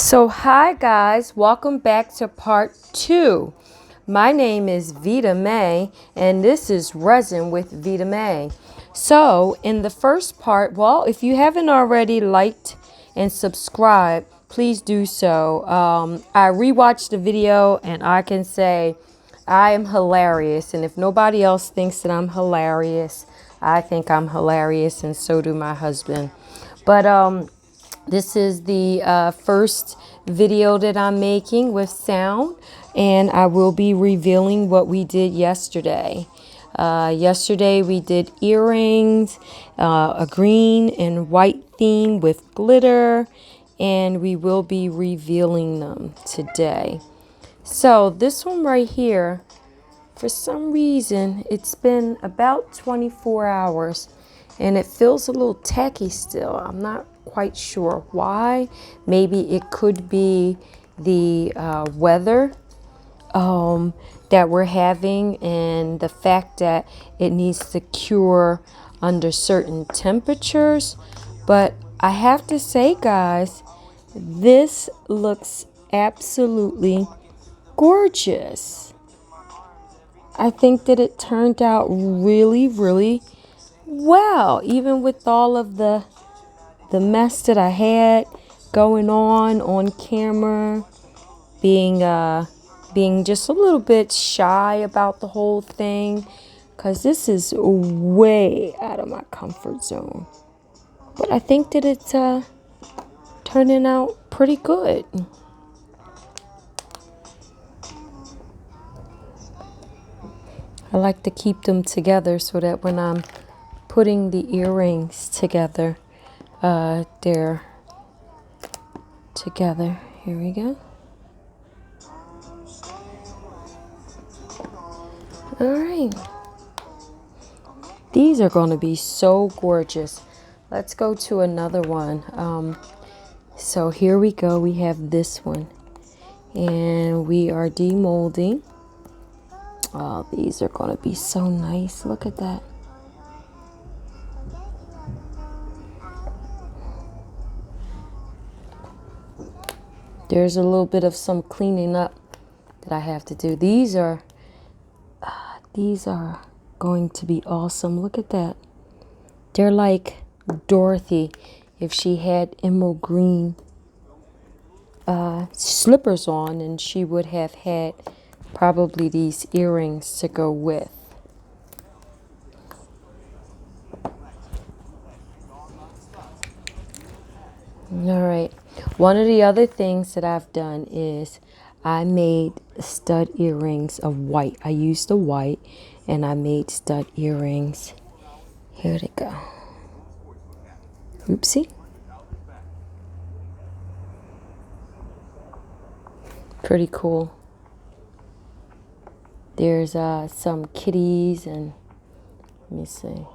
So hi guys, welcome back to part 2. My name is Vita May and this is Resin with Vita May. So in the first part, well, if you haven't already liked and subscribed, please do so. I rewatched the video and I can say I am hilarious, and if nobody else thinks that I'm hilarious, I think I'm hilarious, and so do my husband. But this is the first video that I'm making with sound, and I will be revealing what we did yesterday. Yesterday we did earrings, a green and white theme with glitter, and we will be revealing them today. So this one right here, for some reason, it's been about 24 hours and it feels a little tacky still. I'm not quite sure why. Maybe it could be the weather that we're having and the fact that it needs to cure under certain temperatures. But I have to say, guys, this looks absolutely gorgeous. I think that it turned out really, really well, even with all of the mess that I had going on camera, being just a little bit shy about the whole thing, because this is way out of my comfort zone. But I think that it's turning out pretty good. I like to keep them together so that when I'm putting the earrings together, they're together. Here we go. All right. These are going to be so gorgeous. Let's go to another one. So here we go. We have this one. And we are demolding. Oh, these are going to be so nice. Look at that. There's a little bit of some cleaning up that I have to do. These are going to be awesome. Look at that. They're like Dorothy if she had emerald green slippers on, and she would have had probably these earrings to go with. All right. One of the other things that I've done is I made stud earrings of white. I used the white and I made stud earrings. Here they go. Oopsie. Pretty cool. There's some kitties, and let me see.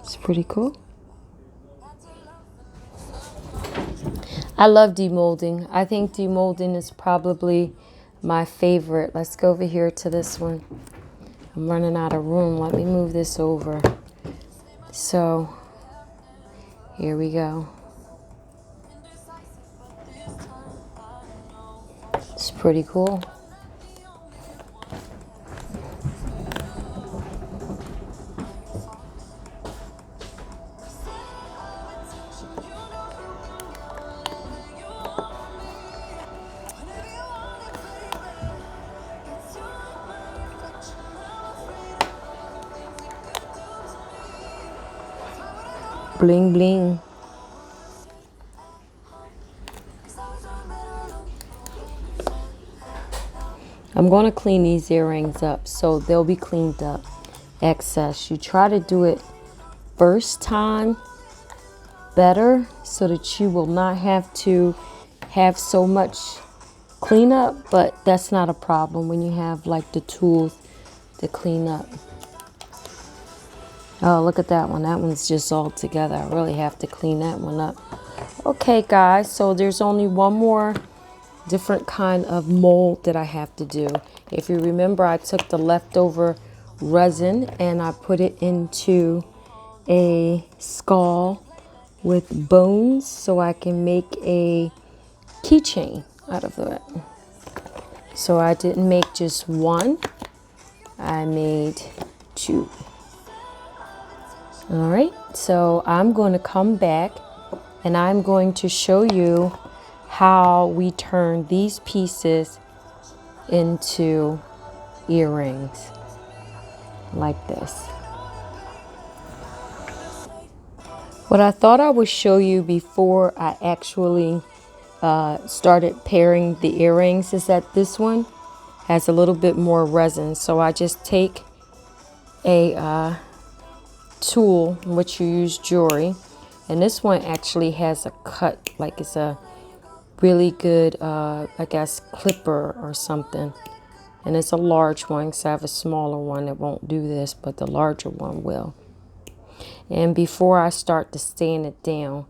It's pretty cool. I love demolding. I think demolding is probably my favorite. Let's go over here to this one. I'm running out of room. Let me move this over. So here we go. It's pretty cool. Bling bling. I'm going to clean these earrings up, so they'll be cleaned up. Excess. You try to do it first time better so that you will not have to have so much cleanup, but that's not a problem when you have like the tools to clean up. Oh, look at that one. That one's just all together. I really have to clean that one up. Okay, guys, so there's only one more different kind of mold that I have to do. If you remember, I took the leftover resin and I put it into a skull with bones so I can make a keychain out of it. So I didn't make just one, I made two. All right, so I'm going to come back and I'm going to show you how we turn these pieces into earrings like this. What I thought I would show you before I actually started pairing the earrings is that this one has a little bit more resin. So I just take a tool in which you use jewelry, and this one actually has a cut, like it's a really good I guess clipper or something, and it's a large one, so I have a smaller one that won't do this, but the larger one will. And before I start to sand it down,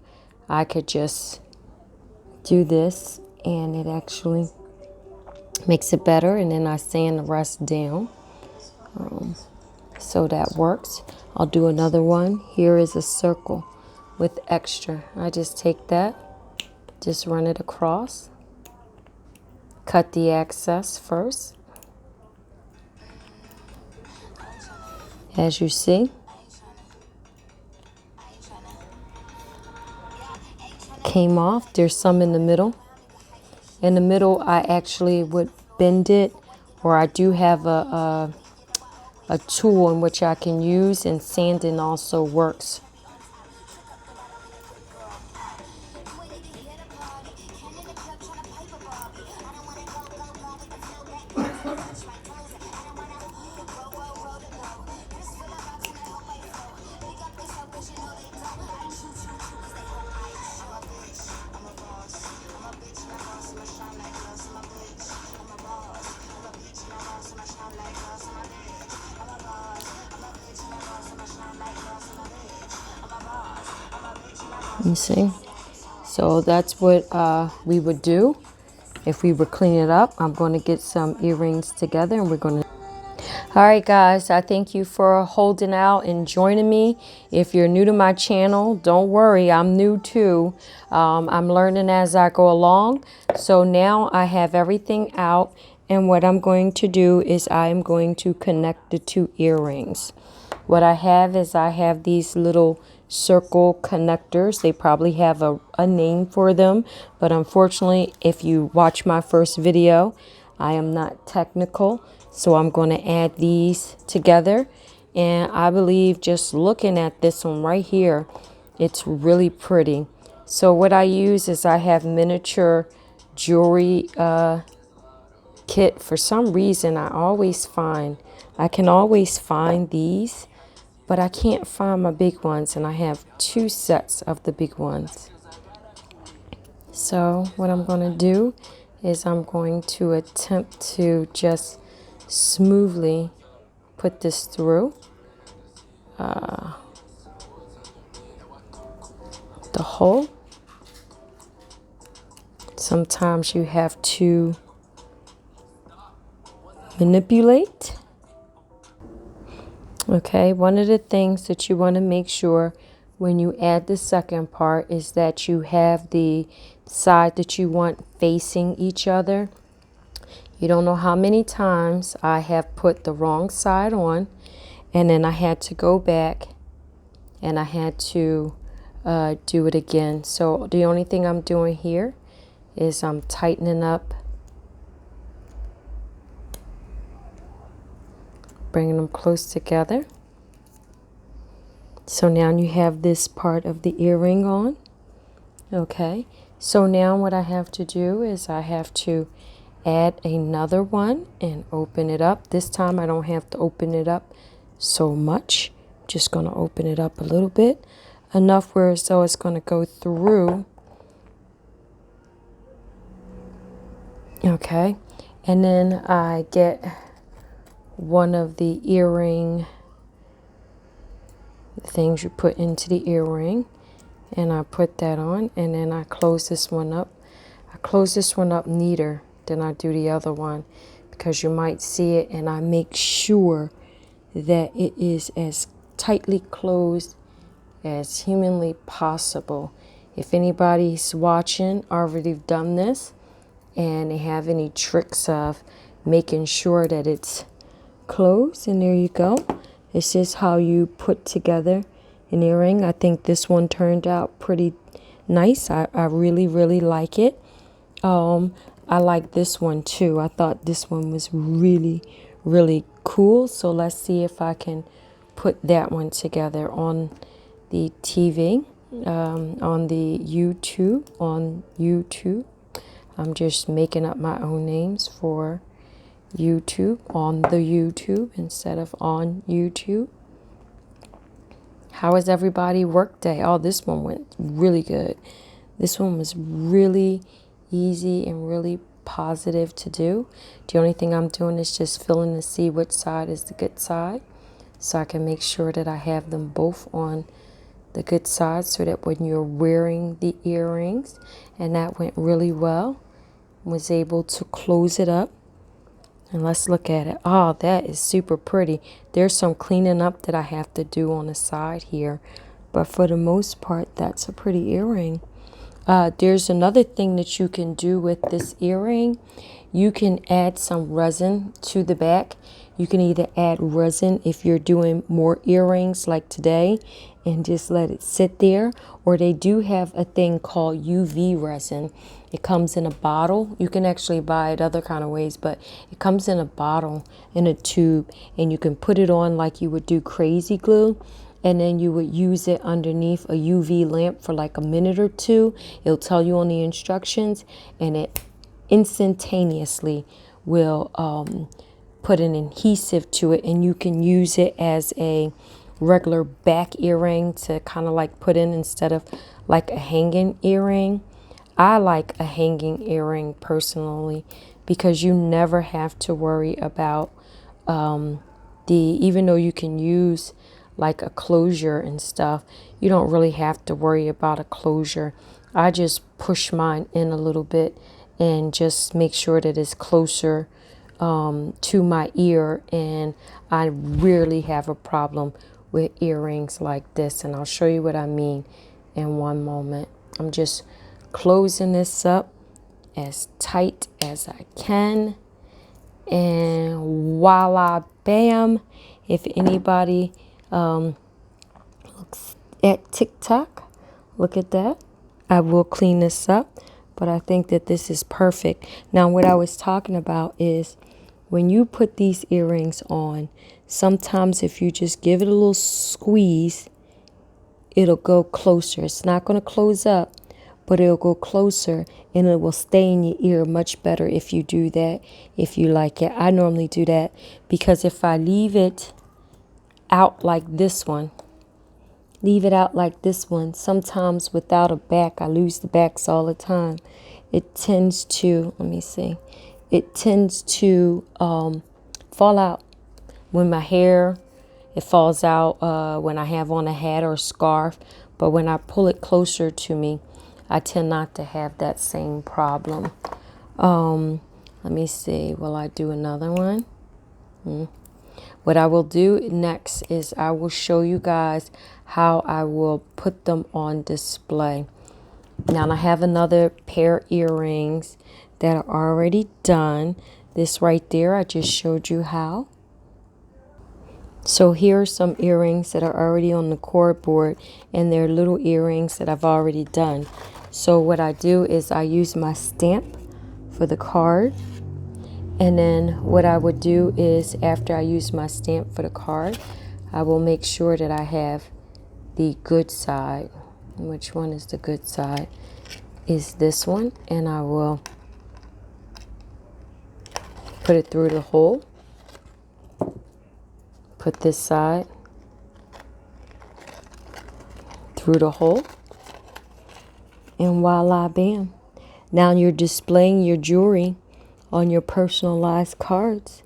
I could just do this and it actually makes it better, and then I sand the rest down. So that works. I'll do another one. Here is a circle with extra. I just take that, just run it across, cut the excess first. As you see, came off. There's some in the middle. In the middle, I actually would bend it, or I do have a tool in which I can use, and sanding also works. You see? So that's what we would do if we were cleaning it up. I'm going to get some earrings together and we're going to... All right, guys, I thank you for holding out and joining me. If you're new to my channel, don't worry, I'm new too. I'm learning as I go along. So now I have everything out, and what I'm going to do is I'm going to connect the two earrings. What I have is I have these little circle connectors. They probably have a name for them, but unfortunately, if you watch my first video, I am not technical. So I'm going to add these together, and I believe just looking at this one right here, it's really pretty. So what I use is I have miniature jewelry kit. For some reason, I can always find these, but I can't find my big ones, and I have two sets of the big ones. So what I'm going to do is I'm going to attempt to just smoothly put this through the hole. Sometimes you have to manipulate. Okay, one of the things that you want to make sure when you add the second part is that you have the side that you want facing each other. You don't know how many times I have put the wrong side on, and then I had to go back and I had to do it again. So the only thing I'm doing here is I'm tightening up, bringing them close together. So now you have this part of the earring on. Okay, so now what I have to do is I have to add another one and open it up. This time I don't have to open it up so much. I'm just going to open it up a little bit, enough where so it's going to go through. Okay, and then I get one of the earring things you put into the earring, and I put that on, and then I close this one up. I close this one up neater than I do the other one, because you might see it, and I make sure that it is as tightly closed as humanly possible. If anybody's watching already done this and they have any tricks of making sure that it's closed, and there you go. This is how you put together an earring. I think this one turned out pretty nice. I really, really like it. I like this one too. I thought this one was really, really cool. So let's see if I can put that one together on the TV, on the YouTube, on YouTube. I'm just making up my own names for YouTube, on the YouTube instead of on YouTube. How was everybody work day? Oh, this one went really good. This one was really easy and really positive to do. The only thing I'm doing is just filling to see which side is the good side, so I can make sure that I have them both on the good side, so that when you're wearing the earrings, and that went really well, was able to close it up. And let's look at it. Oh, that is super pretty. There's some cleaning up that I have to do on the side here, but for the most part, that's a pretty earring. There's another thing that you can do with this earring. You can add some resin to the back. You can either add resin if you're doing more earrings like today and just let it sit there, or they do have a thing called UV resin. It comes in a bottle. You can actually buy it other kind of ways, but it comes in a bottle, in a tube, and you can put it on like you would do crazy glue. And then you would use it underneath a UV lamp for like a minute or two. It'll tell you on the instructions, and it instantaneously will put an adhesive to it, and you can use it as a regular back earring to kind of like put in instead of like a hanging earring. I like a hanging earring personally, because you never have to worry about even though you can use like a closure and stuff, you don't really have to worry about a closure. I just push mine in a little bit and just make sure that it's closer to my ear, and I rarely have a problem with earrings like this, and I'll show you what I mean in one moment. I'm just closing this up as tight as I can, and voila, bam. If anybody looks at TikTok, look at that. I will clean this up, but I think that this is perfect. Now, what I was talking about is when you put these earrings on, sometimes if you just give it a little squeeze, it'll go closer. It's not going to close up, but it'll go closer, and it will stay in your ear much better if you do that, if you like it. I normally do that because if I leave it out like this one, sometimes without a back, I lose the backs all the time. It tends to, fall out when my hair, it falls out when I have on a hat or a scarf. But when I pull it closer to me, I tend not to have that same problem. Let me see. Will I do another one? What I will do next is I will show you guys how I will put them on display. Now I have another pair of earrings that are already done. This right there, I just showed you how. So here are some earrings that are already on the cardboard, and they're little earrings that I've already done. So what I do is I use my stamp for the card. And then what I would do is after I use my stamp for the card, I will make sure that I have the good side. Which one is the good side? Is this one. And I will put it through the hole. Put this side through the hole. And voila, bam. Now you're displaying your jewelry on your personalized cards.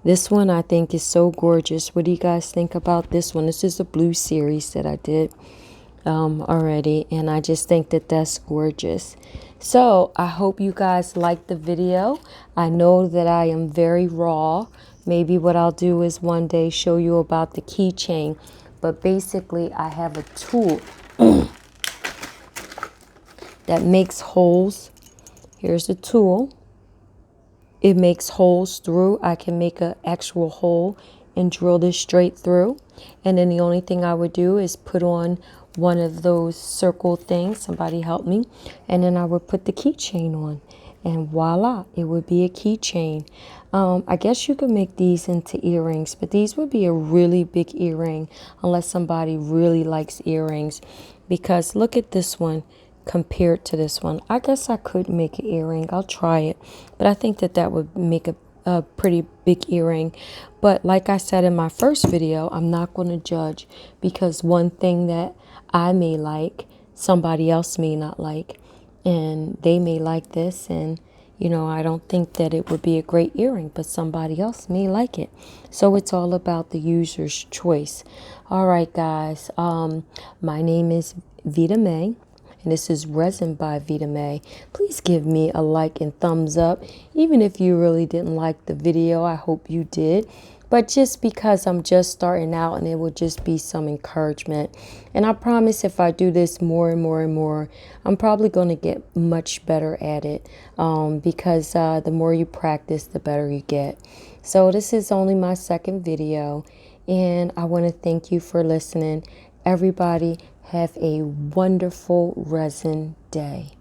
This one I think is so gorgeous. What do you guys think about this one? This is a blue series that I did already, and I just think that that's gorgeous. So I hope you guys liked the video. I know that I am very raw. Maybe what I'll do is one day show you about the keychain, But basically, I have a tool that makes holes. Here's the tool. It makes holes through. I can make an actual hole and drill this straight through. And then the only thing I would do is put on one of those circle things. Somebody help me. And then I would put the keychain on. And voila, it would be a keychain. I guess you could make these into earrings, but these would be a really big earring unless somebody really likes earrings. Because look at this one compared to this one. I guess I could make an earring. I'll try it. But I think that that would make a pretty big earring. But like I said in my first video, I'm not going to judge, because one thing that I may like, somebody else may not like. And they may like this, and you know, I don't think that it would be a great earring, but somebody else may like it. So it's all about the user's choice. All right, guys. My name is Vita May, and this is Resin by Vita May. Please give me a like and thumbs up. Even if you really didn't like the video, I hope you did. But just because I'm just starting out, and it will just be some encouragement. And I promise if I do this more and more and more, I'm probably going to get much better at it. Because the more you practice, the better you get. So this is only my second video. And I want to thank you for listening. Everybody have a wonderful resin day.